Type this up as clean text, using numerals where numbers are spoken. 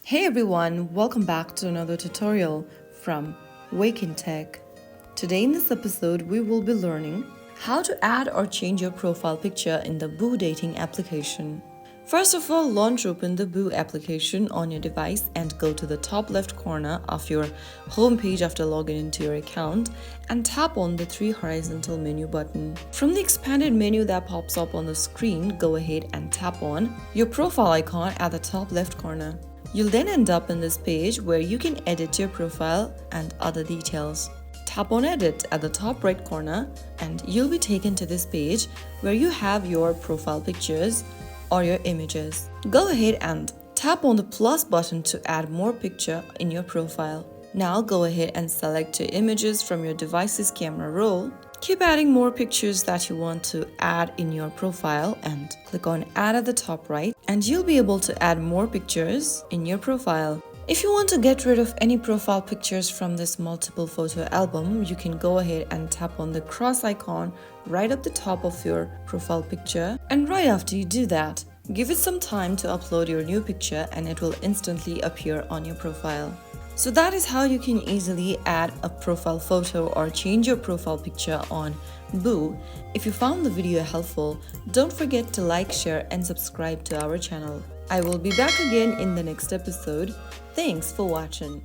Hey everyone, welcome back to another tutorial from Wake&Tech. Today in this episode, we will be learning how to add or change your profile picture in the Boo dating application. First of all, launch open the Boo application on your device and go to the top left corner of your home page after logging into your account and tap on the three horizontal menu button. From the expanded menu that pops up on the screen, go ahead and tap on your profile icon at the top left corner. You'll then end up in this page where you can edit your profile and other details. Tap on Edit at the top right corner and you'll be taken to this page where you have your profile pictures or your images. Go ahead and tap on the plus button to add more picture in your profile. Now go ahead and select your images from your device's camera roll. Keep adding more pictures that you want to add in your profile and click on Add at the top right and you'll be able to add more pictures in your profile. If you want to get rid of any profile pictures from this multiple photo album, you can go ahead and tap on the cross icon right at the top of your profile picture. And right after you do that, give it some time to upload your new picture and it will instantly appear on your profile. So that is how you can easily add a profile photo or change your profile picture on Boo. If you found the video helpful, don't forget to like, share and subscribe to our channel. I will be back again in the next episode. Thanks for watching.